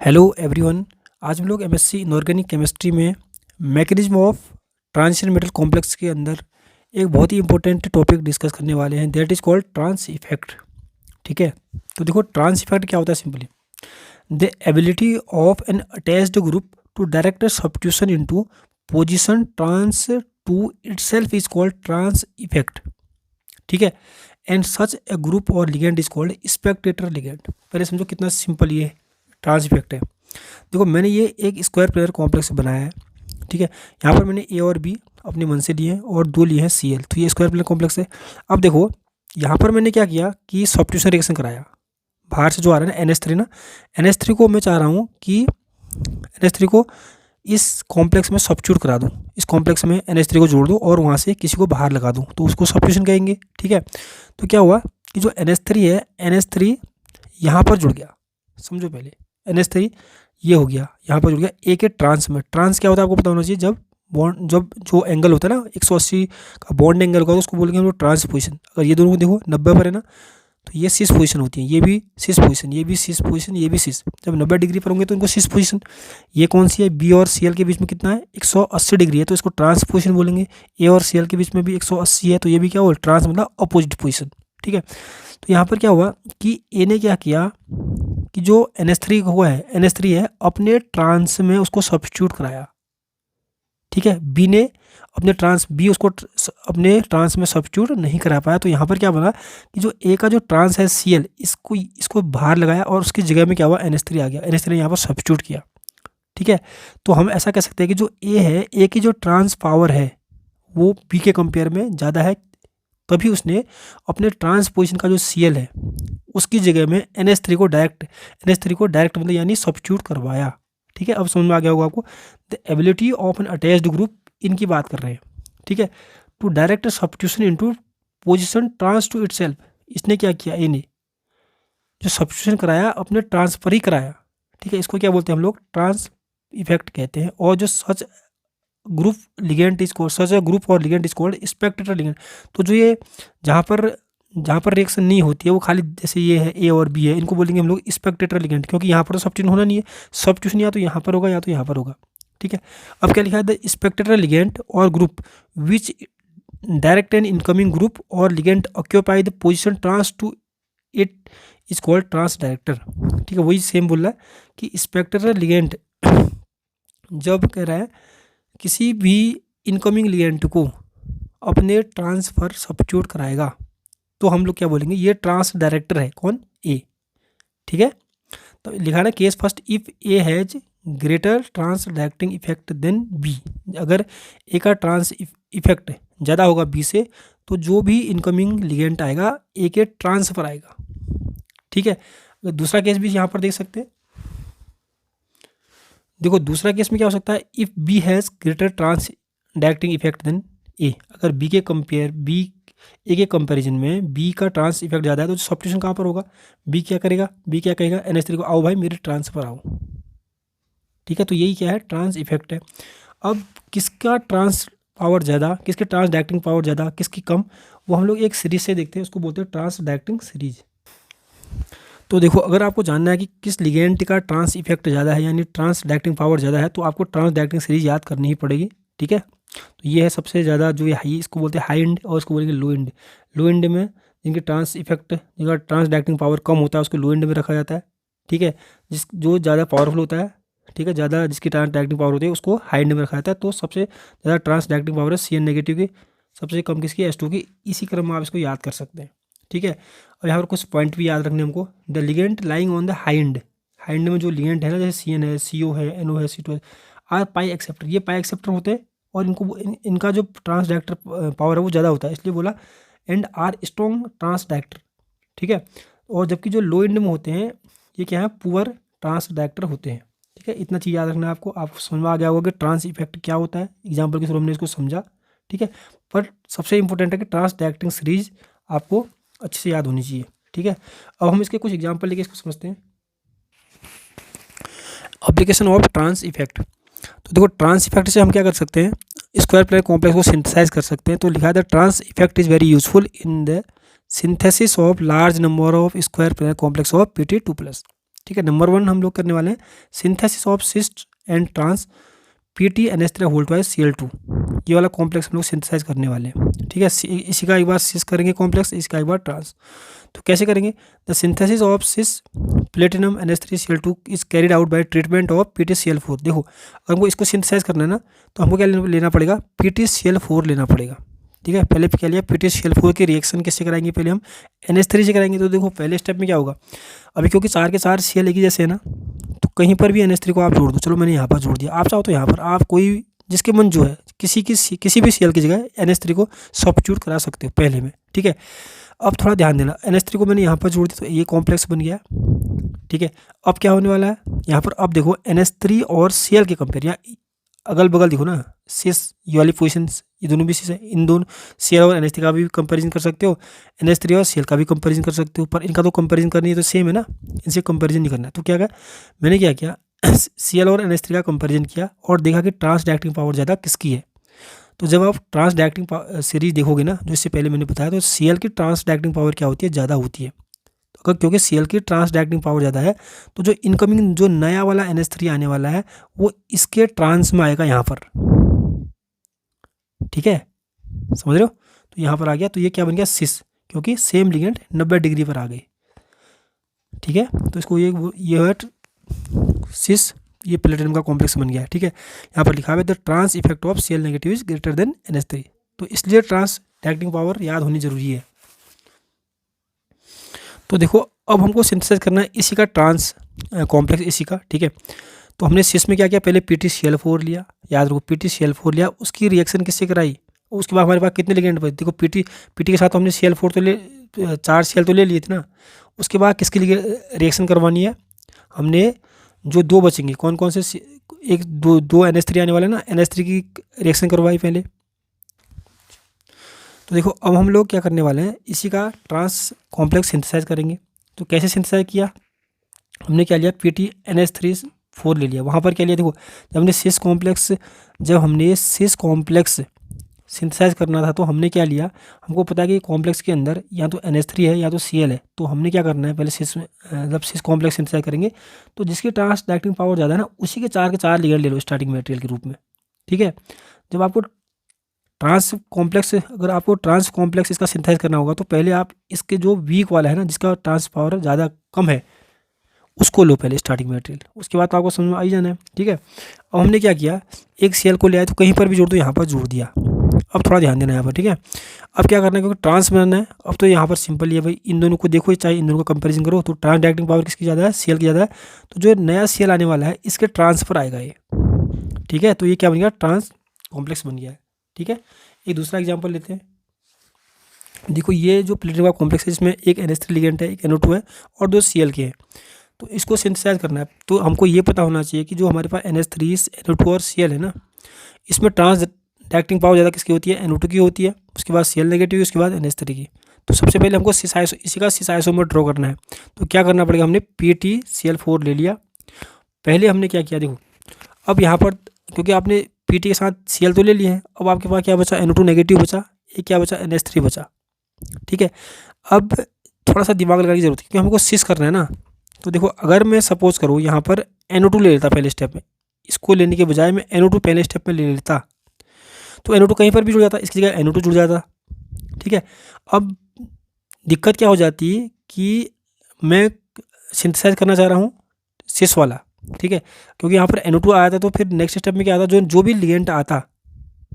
Hello everyone. आज हम लोग एमएससी इनऑर्गेनिक केमिस्ट्री में mechanism of transition metal complex के अंदर एक बहुत ही इंपॉर्टेंट टॉपिक डिस्कस करने वाले हैं, that is called trans effect. ठीक है, तो देखो ट्रांस इफेक्ट क्या होता है। Simply the ability of an attached group to direct substitution into position trans to itself is called trans effect. ठीक है, एंड सच ए ग्रुप और ligand is called spectator ligand. पहले समझो कितना सिंपल ये ट्रांस इफेक्ट है। देखो मैंने ये एक स्क्वायर प्लेयर कॉम्प्लेक्स बनाया है। ठीक है, यहाँ पर मैंने ए और बी अपने मन से लिए हैं और दो लिए हैं सी एल, तो ये स्क्वायर प्लेयर कॉम्प्लेक्स है। अब देखो यहाँ पर मैंने क्या किया कि सब्स्टिट्यूशन रिएक्शन कराया। बाहर से जो आ रहा है ना NH3 ना, NH3 को मैं चाह रहा हूँ कि NH3 को इस कॉम्प्लेक्स में सब्स्टिट्यूट करा दूँ, इस कॉम्प्लेक्स में NH3 को जोड़ दूँ और वहाँ से किसी को बाहर लगा दूँ, तो उसको सब्स्टिट्यूशन कहेंगे। ठीक है, तो क्या हुआ कि जो NH3 है, NH3 यहाँ पर जुड़ गया। समझो पहले NH3 ये हो गया, यहाँ पर जुड़ गया ए के ट्रांस में। ट्रांस क्या होता है आपको पता होना चाहिए। जब जो एंगल होता है ना 180 का बॉन्ड एंगल होगा तो उसको बोलेंगे हम लोग ट्रांस पोजिशन। अगर ये दोनों को देखो 90 पर है ना, तो ये सिस पोजीशन होती है, ये भी सिस पोजीशन, ये भी सिस पोजीशन, ये भी सिस। जब 90 डिग्री पर होंगे तो इनको सिस पोजीशन। ये कौन सी है, बी और सी एल के बीच में कितना है, 180 डिग्री है, तो इसको ट्रांस पोजीशन बोलेंगे। ए और सी एल के बीच में भी 180 है, तो ये भी क्या हुआ, ट्रांस मतलब अपोजिट पोजीशन। ठीक है, तो यहाँ पर क्या हुआ कि ए ने क्या किया कि जो NH3 हुआ है, NH3 है, अपने ट्रांस में उसको सब्स्टिट्यूट कराया। ठीक है, बी ने बी उसको अपने ट्रांस में सब्स्टिट्यूट नहीं करा पाया, तो यहाँ पर क्या बना कि जो ए का जो ट्रांस है Cl, इसको बाहर लगाया और उसकी जगह में क्या हुआ, NH3 आ गया। NH3 ने यहाँ पर सब्स्टिट्यूट किया। ठीक है, तो हम ऐसा कह सकते हैं कि जो ए है, ए की जो ट्रांस पावर है वो बी के कंपेयर में ज़्यादा है, तभी उसने अपने ट्रांस पोजिशन का जो Cl है उसकी जगह में NH3 को डायरेक्ट मतलब यानी सब्स्टिट्यूट करवाया। ठीक है, अब समझ में आ गया होगा आपको। The ability of an attached group, इनकी बात कर रहे हैं। ठीक है, to direct substitution into position trans to itself. इसने क्या किया, ए ने जो सब्स्टिट्यूशन कराया अपने ट्रांस पर ही कराया। ठीक है, इसको क्या बोलते हैं हम लोग, ट्रांस इफेक्ट कहते हैं। और जो such group ligand is called, such group और ligand is called spectator ligand. तो जो ये जहाँ पर रिएक्शन नहीं होती है, वो खाली जैसे ये है ए और बी है, इनको बोलेंगे हम लोग स्पेक्टेटर लिगेंड, क्योंकि यहाँ पर तो सब्स्टिट्यूशन होना नहीं है। सब्स्टिट्यूशन या तो यहाँ पर होगा या तो यहाँ पर होगा। ठीक है, अब क्या लिखा है, द स्पेक्टेटर लिगेंड और group which direct and incoming group और ligand occupy the position trans to it is called trans director. ठीक है, वही सेम बोल रहा है कि स्पेक्टेटर लिगेंड जब कह रहा है किसी भी इनकमिंग लिगेंड को अपने ट्रांस पर सब्स्टिट्यूट कराएगा, तो हम लोग क्या बोलेंगे, ये ट्रांस डायरेक्टर है। कौन, ए। ठीक है, तो लिखा है case first, if A has greater trans directing effect then B. अगर ए का ट्रांस इफेक्ट ज़्यादा होगा बी से, तो जो भी इनकमिंग लिगेंड आएगा ए के ट्रांस पर आएगा। ठीक है, दूसरा केस भी यहाँ पर देख सकते हैं। देखो दूसरा केस में क्या हो सकता है, if B has greater trans directing effect than A. अगर ए के कंपैरिजन में बी का ट्रांस इफेक्ट ज़्यादा है, तो सब्स्टिट्यूशन कहाँ पर होगा, बी क्या करेगा, बी क्या कहेगा NH3 को, आओ भाई मेरे ट्रांस पर आओ। ठीक है, तो यही क्या है, ट्रांस इफेक्ट है। अब किसका ट्रांस पावर ज़्यादा, किसके ट्रांस डायरेक्टिंग पावर ज़्यादा, किसकी कम, वो हम लोग एक सीरीज से देखते हैं, उसको बोलते हैं ट्रांस डायरेक्टिंग सीरीज। तो देखो अगर आपको जानना है कि किस लिगेंड का ट्रांस इफेक्ट ज़्यादा है, यानी ट्रांस डायरेक्टिंग पावर ज़्यादा है, तो आपको ट्रांस डायरेक्टिंग सीरीज याद करनी ही पड़ेगी। ठीक है, तो ये है सबसे ज़्यादा जो ये हाई, इसको बोलते हैं हाई एंड और इसको बोलेंगे लो एंड। लो एंड में जिनके ट्रांस इफेक्ट, जिनका ट्रांस डायरेक्टिंग पावर कम होता है उसको लो एंड में रखा जाता है। ठीक है, जो ज़्यादा पावरफुल होता है, ठीक है, ज़्यादा जिसकी ट्रांस डायरेक्टिंग पावर होती है उसको हाई एंड में रखा जाता है। तो सबसे ज़्यादा ट्रांस डायरेक्टिंग पावर है CN नेगेटिव की, सबसे कम किसकी, H2 की। इसी क्रम में आप इसको याद कर सकते हैं। ठीक है, और यहाँ पर कुछ पॉइंट भी याद रखने हमको। The ligand lying on the high and में जो लिगेंड है ना, जैसे CN है, CO है, NO है, C2 है, आर पाई एक्सेप्टर, ये पाई एक्सेप्टर होते हैं और इनका जो ट्रांस डायरेक्टर पावर है वो ज़्यादा होता है, इसलिए बोला and are strong trans director. ठीक है, और जबकि जो लो एंड में होते हैं ये क्या है, पुअर ट्रांस डायरेक्टर होते हैं। ठीक है, इतना चीज़ याद रखना है आपको। आप समझ में आ गया होगा कि ट्रांस इफेक्ट क्या होता है, एग्जाम्पल के थ्रू हमने इसको समझा। ठीक है, पर सबसे इंपॉर्टेंट है कि ट्रांस डायरेक्टिंग सीरीज आपको अच्छे से याद होनी चाहिए। ठीक है, अब हम इसके कुछ एग्जाम्पल लेके इसको समझते हैं। Application of trans effect. तो देखो ट्रांस इफेक्ट से हम क्या कर सकते हैं, स्क्वायर प्लेयर कॉम्प्लेक्स को सिंथेसाइज कर सकते हैं। तो लिखा है the trans effect is very useful in the synthesis of large number of square planar complex of Pt2+। ठीक है। नंबर 1 हम लोग करने वाले हैं synthesis of cis and trans PTNH3 whole twice Cl2, ये वाला कॉम्प्लेक्स हम लोग सिंथेसाइज करने वाले हैं। ठीक है, इसी का एक बार सिस करेंगे कॉम्प्लेक्स, इसका एक बार ट्रांस। तो कैसे करेंगे? The synthesis of cis platinum NH3Cl2 is carried out by treatment of PTCl4। देखो, अगर हमको इसको सिंथेसाइज करना है ना, तो हमको क्या लेना पड़ेगा? PTCl4 लेना पड़ेगा। ठीक है, पहले क्या लिया? PTCl4 की रिएक्शन किससे कराएंगे? पहले हम NH3 से कराएंगे। तो देखो पहले स्टेप में क्या होगा, अभी क्योंकि 4 के 4 Cl एक ही जैसे है ना, तो कहीं पर भी NH3 को आप जोड़ दो। चलो मैंने यहाँ पर जोड़ दिया, आप चाहो तो यहाँ पर आप कोई जिसके मन जो है किसी भी Cl की जगह NH3 को सब्स्टिट्यूट करा सकते हो पहले में। ठीक है, अब थोड़ा ध्यान देना, NH3 को मैंने यहाँ पर जोड़ दिया तो ये कॉम्प्लेक्स बन गया। ठीक है, अब क्या होने वाला है यहाँ पर? अब देखो NH3 और Cl के कंपेयर, या अगल बगल देखो ना, सिस ये वाली पोजिशन, ये दोनों भी सिस है, इन दोनों Cl और NH3 का भी कंपैरिजन कर सकते हो, NH3 और Cl का भी कंपैरिजन कर सकते हो, पर इनका तो कंपैरिजन करनी है तो सेम है ना, इनसे कंपैरिजन नहीं करना है। तो क्या क्या मैंने क्या किया, Cl और NH3 का कंपैरिजन किया और देखा कि ट्रांसडक्टिंग पावर ज़्यादा किसकी है। तो जब आप ट्रांसडक्टिंग सीरीज देखोगे ना, जो इससे पहले मैंने बताया, तो Cl की ट्रांसडक्टिंग पावर क्या होती है? ज़्यादा होती है। तो क्योंकि Cl की ट्रांसडक्टिंग पावर ज़्यादा है, तो जो इनकमिंग जो नया वाला NH3 आने वाला है वो इसके ट्रांस में आएगा यहाँ पर। ठीक है, समझ रहे हो? तो यहाँ पर आ गया, तो ये क्या बन गया? सिस, क्योंकि सेम लिगेंड 90 डिग्री पर आ गए। ठीक है, तो इसको ये सिस, ये प्लेटिनम का कॉम्प्लेक्स बन गया है। ठीक है, यहाँ पर लिखा हुआ है the trans effect of Cl negative is greater than NH3। तो इसलिए ट्रांसडक्टिंग पावर याद होनी जरूरी है। तो देखो, अब हमको सिंथेसाइज करना है इसी का ट्रांस कॉम्प्लेक्स, इसी का। ठीक है, तो हमने सिस में क्या किया? पहले PTCl4 लिया, याद रखो PTCl4 लिया, उसकी रिएक्शन किससे कराई? उसके बाद हमारे पास कितने लिगेंड बचे? देखो पीटी के साथ हमने Cl4 तो 4 Cl तो ले लिए थे ना। उसके बाद किसकी रिएक्शन करवानी है? हमने जो 2 बचेंगे, कौन कौन से? एक दो NH3 आने वाले ना, NH3 की रिएक्शन करवाई पहले। तो देखो, अब हम लोग क्या करने वाले हैं, इसी का ट्रांस कॉम्प्लेक्स सिंथेसाइज करेंगे। तो कैसे सिंथेसाइज किया? हमने क्या लिया? PTNH3 4 ले लिया। वहाँ पर क्या लिया? देखो, जब हमने सिस कॉम्प्लेक्स सिंथेसाइज करना था, तो हमने क्या लिया? हमको पता है कि कॉम्प्लेक्स के अंदर या तो NH3 है या तो Cl है। तो हमने क्या करना है, पहले जब सिस कॉम्प्लेक्स सिंथेसाइज करेंगे, तो जिसकी ट्रांसडक्टिंग पावर ज़्यादा है ना, उसी के 4 के 4 लिगेंड ले लो स्टार्टिंग मटेरियल के रूप में। ठीक है, जब आपको अगर आपको ट्रांस कॉम्प्लेक्स इसका सिंथेसाइज करना होगा, तो पहले आप इसके जो वीक वाला है ना, जिसका ट्रांस पावर ज़्यादा कम है, उसको लो पहले स्टार्टिंग मटेरियल। उसके बाद तो आपको समझ में आ ही जाना है। ठीक है, अब हमने क्या किया, एक Cl को ले आए तो कहीं पर भी जोड़ दो, यहाँ पर जोड़ दिया। अब थोड़ा ध्यान देना है यहाँ पर। ठीक है, अब क्या करना है, क्योंकि ट्रांस बनाना है, अब तो यहाँ पर सिंपल ही है भाई, इन दोनों को देखो, चाहे इन दोनों का कंपैरिजन करो, तो ट्रांसडक्टिंग पावर किसकी ज़्यादा है? Cl की ज़्यादा है। तो जो नया Cl आने वाला है, इसके ट्रांसफर आएगा ये। ठीक है, तो ये क्या बन गया? ट्रांस कॉम्प्लेक्स बन गया है। ठीक है, एक दूसरा एग्जाम्पल लेते हैं। देखो, ये जो प्लेटिनम का कॉम्प्लेक्स है, इसमें एक NH3 लिगेंड है, एक NO2 है और 2 Cl के हैं। तो इसको सिंथेसाइज करना है, तो हमको ये पता होना चाहिए कि जो हमारे पास NH3, NO2 और Cl है ना, इसमें ट्रांसडक्टिंग पावर ज़्यादा किसकी होती है? NO2 की होती है, उसके बाद Cl नेगेटिव, उसके बाद NH3 की। तो सबसे पहले हमको इसी का सिस आइसोमर ड्रॉ करना है। तो क्या करना पड़ेगा? हमने PTCl4 ले लिया। पहले हमने क्या किया? देखो, अब यहाँ पर क्योंकि आपने PT के साथ Cl तो ले लिए हैं, अब आपके पास क्या बचा? NO2 नेगेटिव बचा, एक क्या बचा? NH3 बचा। ठीक है, अब थोड़ा सा दिमाग लगाने की जरूरत है, क्योंकि हमको सिस करना है ना। तो देखो, अगर मैं सपोज करूँ यहाँ पर NO2 ले लेता पहले स्टेप में, इसको लेने के बजाय मैं NO2 पहले स्टेप में ले लेता, तो NO2 कहीं पर भी जुड़ जाता, इसकी जगह NO2 जुड़ जाता। ठीक है, अब दिक्कत क्या हो जाती है कि मैं सिंथेसाइज करना चाह रहा हूँ सिस वाला। ठीक है, क्योंकि यहाँ पर NO2 आया था, तो फिर नेक्स्ट स्टेप में क्या आता? जो भी लिगेंड आता,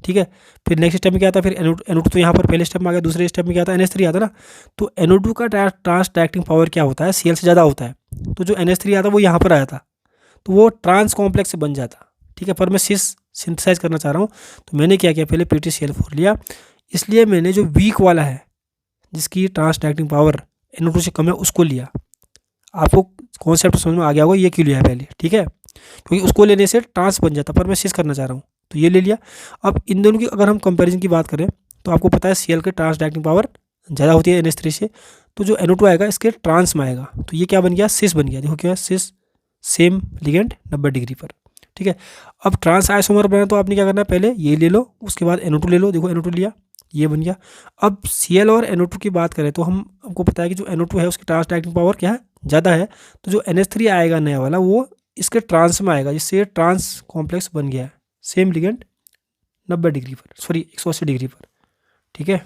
ठीक है, फिर नेक्स्ट स्टेप में क्या आता? फिर NO2 तो यहाँ पर पहले स्टेप में आ गया, दूसरे स्टेप में क्या आता? NH3 आता ना। तो NO2 का ट्रांसडक्टिंग पावर क्या होता है? Cl से ज़्यादा होता है। तो जो NH3 आता वो यहाँ पर आया था, तो वो ट्रांस कॉम्प्लेक्स से बन जाता। ठीक है, पर मैं सिस सिंथेसाइज करना चाह रहा हूँ, तो मैंने क्या किया? पहले PTCl4 लिया, इसलिए मैंने जो वीक वाला है, जिसकी ट्रांसडक्टिंग पावर NO2 से कम है, उसको लिया। आपको कॉन्सेप्ट समझ में आ गया होगा ये क्यों लिया है पहले। ठीक है, क्योंकि उसको लेने से ट्रांस बन जाता, पर मैं सिस करना चाह रहा हूँ, तो ये ले लिया। अब इन दोनों की अगर हम कंपैरिजन की बात करें, तो आपको पता है Cl के ट्रांसडक्टिंग पावर ज़्यादा होती है NH3 से, तो जो NO2 आएगा इसके ट्रांस में आएगा, तो ये क्या बन गया? सिस बन गया। देखो क्या है? सिस, सेम लिगेंड 90 डिग्री पर। ठीक है, अब ट्रांस आइसोमर बना, तो आपने क्या करना है? पहले ये ले लो, उसके बाद NO2 ले लो। देखो NO2 लिया, ये बन गया। अब Cl और NO2 की बात करें तो हमको पता है कि जो NO2 है उसकी ट्रांसडाक्टिंग पावर क्या है, ज़्यादा है। तो जो NH3 आएगा नया वाला वो इसके ट्रांस में आएगा, जिससे ट्रांस कॉम्प्लेक्स बन गया है। सेम लिगेंड 90 डिग्री पर, सॉरी 180 डिग्री पर, ठीक है।